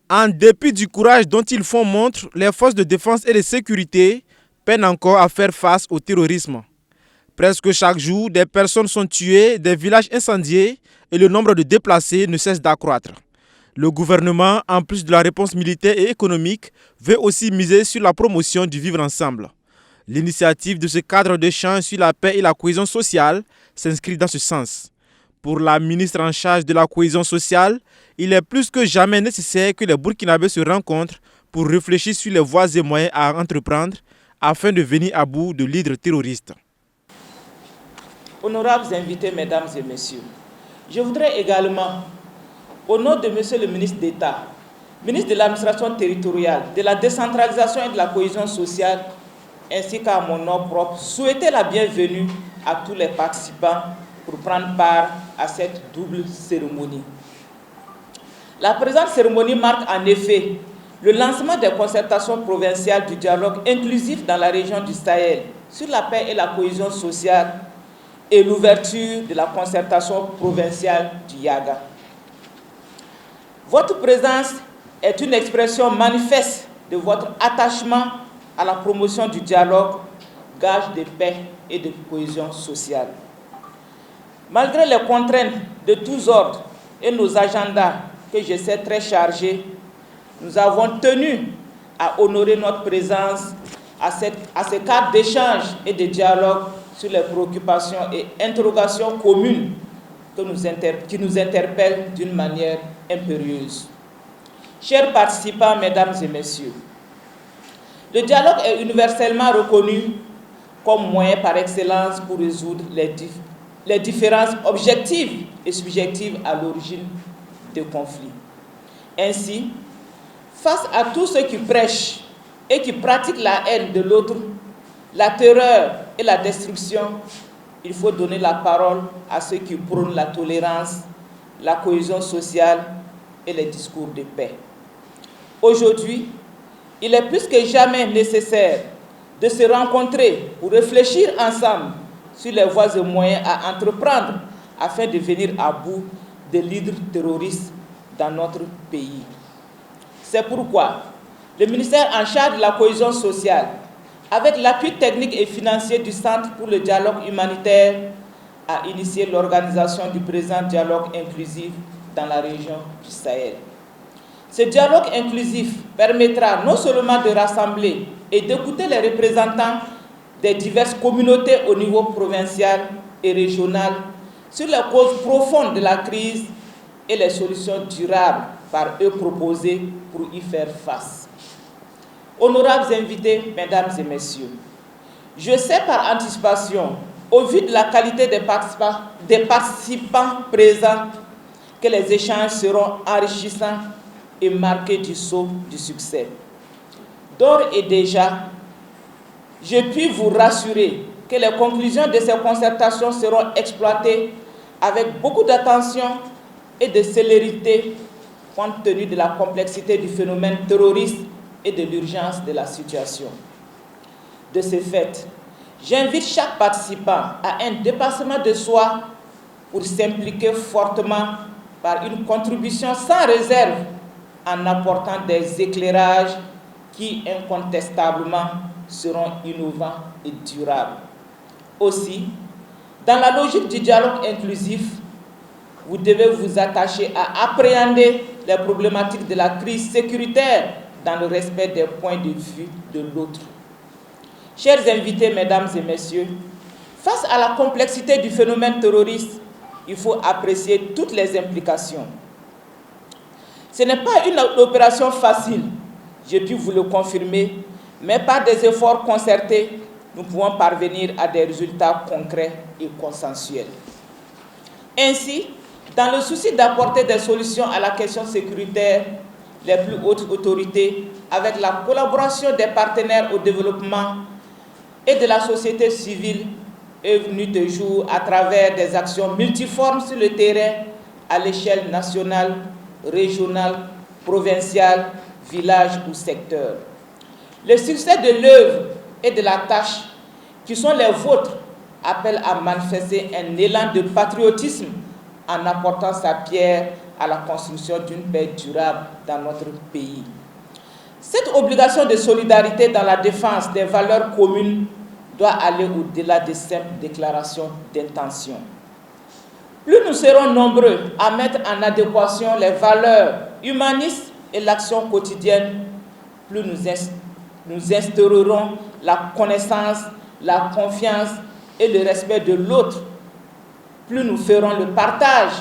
En dépit du courage dont ils font montre, les forces de défense et de sécurité peinent encore à faire face au terrorisme. Presque chaque jour, des personnes sont tuées, des villages incendiés et le nombre de déplacés ne cesse d'accroître. Le gouvernement, en plus de la réponse militaire et économique, veut aussi miser sur la promotion du vivre ensemble. L'initiative de ce cadre d'échange sur la paix et la cohésion sociale s'inscrit dans ce sens. Pour la ministre en charge de la cohésion sociale, il est plus que jamais nécessaire que les Burkinabés se rencontrent pour réfléchir sur les voies et moyens à entreprendre afin de venir à bout de l'hydre terroriste. Honorables invités, mesdames et messieurs, je voudrais également, au nom de Monsieur le ministre d'État, ministre de l'administration territoriale, de la décentralisation et de la cohésion sociale, ainsi qu'à mon nom propre, souhaiter la bienvenue à tous les participants pour prendre part à cette double cérémonie. La présente cérémonie marque en effet le lancement des concertations provinciales du dialogue inclusif dans la région du Sahel sur la paix et la cohésion sociale et l'ouverture de la concertation provinciale du Yaga. Votre présence est une expression manifeste de votre attachement à la promotion du dialogue, gage de paix et de cohésion sociale. Malgré les contraintes de tous ordres et nos agendas que je sais très chargés, nous avons tenu à honorer notre présence à ce cadre d'échange et de dialogue sur les préoccupations et interrogations communes qui nous interpellent d'une manière impérieuse. Chers participants, mesdames et messieurs, le dialogue est universellement reconnu comme moyen par excellence pour résoudre les différences objectives et subjectives à l'origine des conflits. Ainsi, face à tous ceux qui prêchent et qui pratiquent la haine de l'autre, la terreur et la destruction, il faut donner la parole à ceux qui prônent la tolérance, la cohésion sociale et les discours de paix. Aujourd'hui, il est plus que jamais nécessaire de se rencontrer pour réfléchir ensemble sur les voies et moyens à entreprendre afin de venir à bout de l'hydre terroriste dans notre pays. C'est pourquoi le ministère en charge de la cohésion sociale, avec l'appui technique et financier du Centre pour le dialogue humanitaire, a initié l'organisation du présent dialogue inclusif dans la région du Sahel. Ce dialogue inclusif permettra non seulement de rassembler et d'écouter les représentants des diverses communautés au niveau provincial et régional sur les causes profondes de la crise et les solutions durables par eux proposées pour y faire face. Honorables invités, mesdames et messieurs, je sais par anticipation, au vu de la qualité des participants présents, que les échanges seront enrichissants et marqués du sceau du succès. D'ores et déjà, je puis vous rassurer que les conclusions de ces concertations seront exploitées avec beaucoup d'attention et de célérité, compte tenu de la complexité du phénomène terroriste et de l'urgence de la situation. De ce fait, j'invite chaque participant à un dépassement de soi pour s'impliquer fortement par une contribution sans réserve en apportant des éclairages qui incontestablement seront innovants et durables. Aussi, dans la logique du dialogue inclusif, vous devez vous attacher à appréhender les problématiques de la crise sécuritaire dans le respect des points de vue de l'autre. Chers invités, mesdames et messieurs, face à la complexité du phénomène terroriste, il faut apprécier toutes les implications. Ce n'est pas une opération facile, je puis vous le confirmer, mais par des efforts concertés, nous pouvons parvenir à des résultats concrets et consensuels. Ainsi, dans le souci d'apporter des solutions à la question sécuritaire, les plus hautes autorités, avec la collaboration des partenaires au développement et de la société civile, est venue de jour à travers des actions multiformes sur le terrain à l'échelle nationale, régionale, provinciale, village ou secteur. Le succès de l'œuvre et de la tâche qui sont les vôtres appelle à manifester un élan de patriotisme en apportant sa pierre à la construction d'une paix durable dans notre pays. Cette obligation de solidarité dans la défense des valeurs communes doit aller au-delà des simples déclarations d'intention. Plus nous serons nombreux à mettre en adéquation les valeurs humanistes et l'action quotidienne, plus nous instaurerons la connaissance, la confiance et le respect de l'autre. Plus nous ferons le partage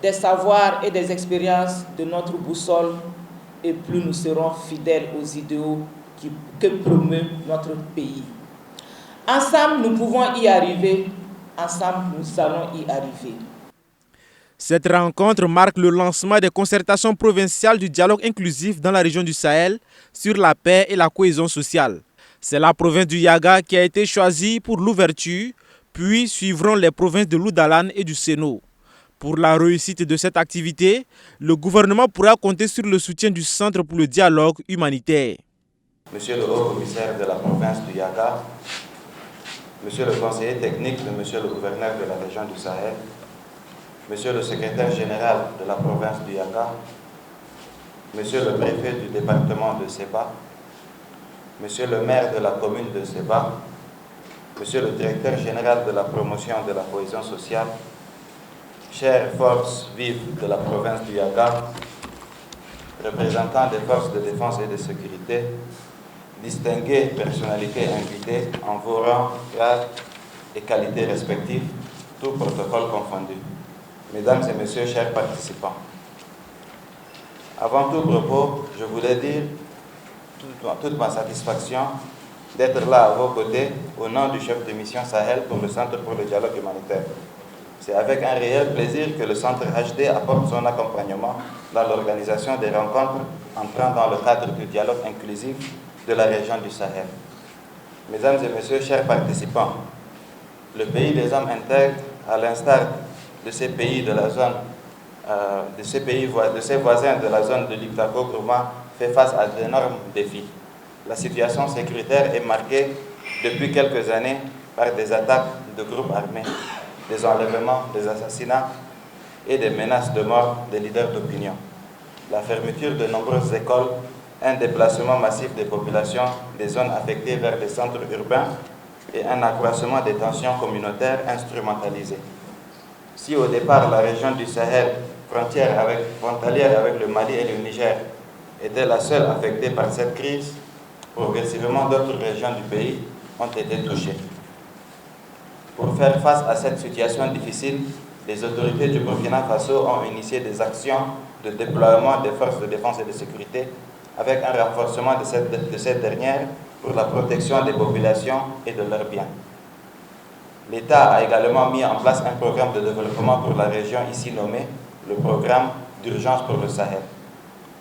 des savoirs et des expériences de notre boussole, et plus nous serons fidèles aux idéaux que promeut notre pays. Ensemble, nous pouvons y arriver. Ensemble, nous allons y arriver. Cette rencontre marque le lancement des concertations provinciales du dialogue inclusif dans la région du Sahel sur la paix et la cohésion sociale. C'est la province du Yaga qui a été choisie pour l'ouverture, puis suivront les provinces de l'Oudalan et du Séno. Pour la réussite de cette activité, le gouvernement pourra compter sur le soutien du Centre pour le dialogue humanitaire. Monsieur le haut-commissaire de la province du Yaga, Monsieur le conseiller technique de Monsieur le gouverneur de la région du Sahel, Monsieur le secrétaire général de la province du Yaga, Monsieur le préfet du département de Seba, Monsieur le maire de la commune de Seba, Monsieur le directeur général de la promotion de la cohésion sociale, chères forces vives de la province du Yaga, représentants des forces de défense et de sécurité, distinguées personnalités invitées en vos rangs, grades et qualités respectives, tout protocole confondu. Mesdames et messieurs, chers participants, avant tout propos, je voulais dire toute ma satisfaction d'être là à vos côtés au nom du chef de mission Sahel pour le Centre pour le dialogue humanitaire. C'est avec un réel plaisir que le Centre HD apporte son accompagnement dans l'organisation des rencontres entrant dans le cadre du dialogue inclusif de la région du Sahel. Mesdames et messieurs, chers participants, le pays des hommes intègres, à l'instar de ces pays de la zone, de ses voisins de la zone de l'Iptako-Gourma, fait face à d'énormes défis. La situation sécuritaire est marquée depuis quelques années par des attaques de groupes armés, des enlèvements, des assassinats et des menaces de mort des leaders d'opinion. La fermeture de nombreuses écoles, un déplacement massif des populations des zones affectées vers les centres urbains et un accroissement des tensions communautaires instrumentalisées. Si au départ la région du Sahel, frontalière avec le Mali et le Niger, était la seule affectée par cette crise, progressivement d'autres régions du pays ont été touchées. Pour faire face à cette situation difficile, les autorités du Burkina Faso ont initié des actions de déploiement des forces de défense et de sécurité avec un renforcement de cette dernière pour la protection des populations et de leurs biens. L'État a également mis en place un programme de développement pour la région ici nommé le programme d'urgence pour le Sahel,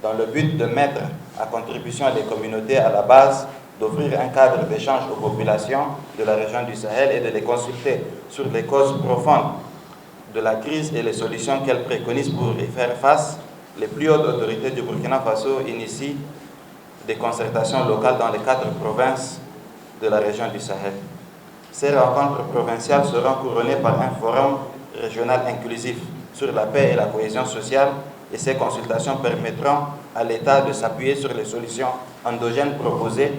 dans le but de mettre à contribution les communautés à la base, d'offrir un cadre d'échange aux populations de la région du Sahel et de les consulter sur les causes profondes de la crise et les solutions qu'elles préconisent pour y faire face. Les plus hautes autorités du Burkina Faso initient des concertations locales dans les 4 provinces de la région du Sahel. Ces rencontres provinciales seront couronnées par un forum régional inclusif sur la paix et la cohésion sociale, et ces consultations permettront à l'État de s'appuyer sur les solutions endogènes proposées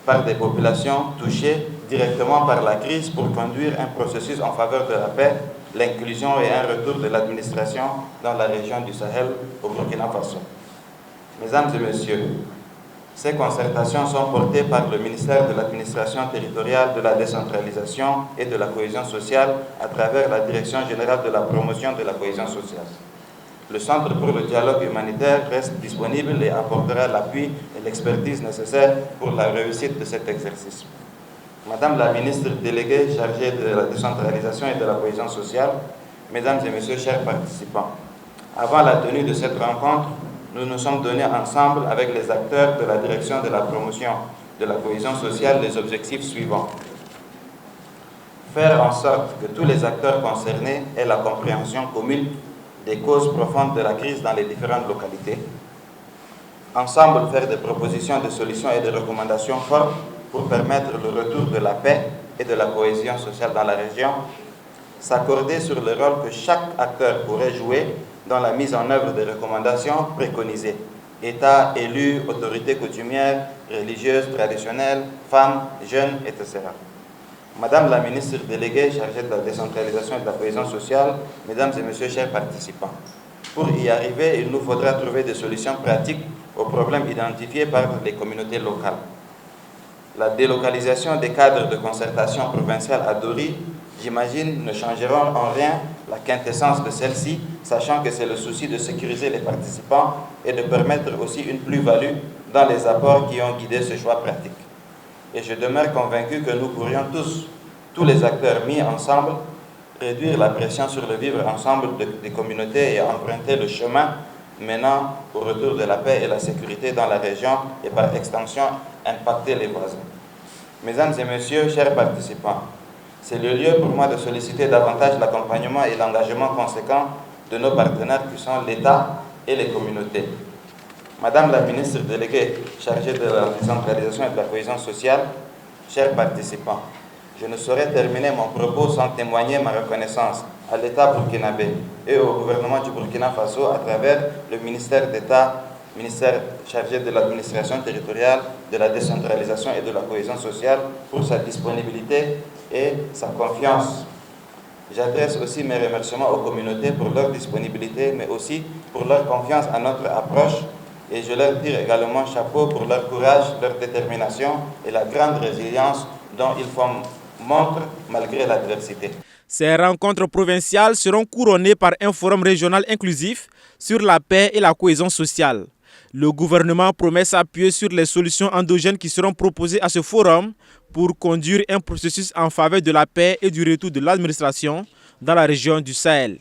par des populations touchées directement par la crise pour conduire un processus en faveur de la paix, l'inclusion et un retour de l'administration dans la région du Sahel au Burkina Faso. Mesdames et messieurs, ces concertations sont portées par le ministère de l'Administration territoriale, de la décentralisation et de la cohésion sociale à travers la Direction générale de la promotion de la cohésion sociale. Le Centre pour le dialogue humanitaire reste disponible et apportera l'appui et l'expertise nécessaires pour la réussite de cet exercice. Madame la ministre déléguée chargée de la décentralisation et de la cohésion sociale, Mesdames et Messieurs, chers participants, avant la tenue de cette rencontre, nous nous sommes donnés ensemble avec les acteurs de la direction de la promotion de la cohésion sociale les objectifs suivants. Faire en sorte que tous les acteurs concernés aient la compréhension commune des causes profondes de la crise dans les différentes localités. Ensemble, faire des propositions de solutions et de recommandations fortes pour permettre le retour de la paix et de la cohésion sociale dans la région. S'accorder sur le rôle que chaque acteur pourrait jouer dans la mise en œuvre des recommandations préconisées. État, élus, autorités coutumières, religieuses, traditionnelles, femmes, jeunes, etc. Madame la ministre déléguée chargée de la décentralisation et de la cohésion sociale, mesdames et messieurs, chers participants, pour y arriver, il nous faudra trouver des solutions pratiques aux problèmes identifiés par les communautés locales. La délocalisation des cadres de concertation provinciale à Dori, j'imagine, ne changeront en rien la quintessence de celle-ci, sachant que c'est le souci de sécuriser les participants et de permettre aussi une plus-value dans les apports qui ont guidé ce choix pratique. Et je demeure convaincu que nous pourrions tous les acteurs mis ensemble, réduire la pression sur le vivre ensemble des communautés et emprunter le chemin menant au retour de la paix et la sécurité dans la région et par extension impacter les voisins. Mesdames et messieurs, chers participants, c'est le lieu pour moi de solliciter davantage l'accompagnement et l'engagement conséquent de nos partenaires qui sont l'État et les communautés. Madame la ministre déléguée chargée de la décentralisation et de la cohésion sociale, chers participants, je ne saurais terminer mon propos sans témoigner ma reconnaissance à l'État burkinabé et au gouvernement du Burkina Faso à travers le ministère d'État, ministère chargé de l'administration territoriale, de la décentralisation et de la cohésion sociale pour sa disponibilité et sa confiance. J'adresse aussi mes remerciements aux communautés pour leur disponibilité, mais aussi pour leur confiance à notre approche. Et je leur tire également chapeau pour leur courage, leur détermination et la grande résilience dont ils font montre malgré l'adversité. Ces rencontres provinciales seront couronnées par un forum régional inclusif sur la paix et la cohésion sociale. Le gouvernement promet s'appuyer sur les solutions endogènes qui seront proposées à ce forum pour conduire un processus en faveur de la paix et du retour de l'administration dans la région du Sahel.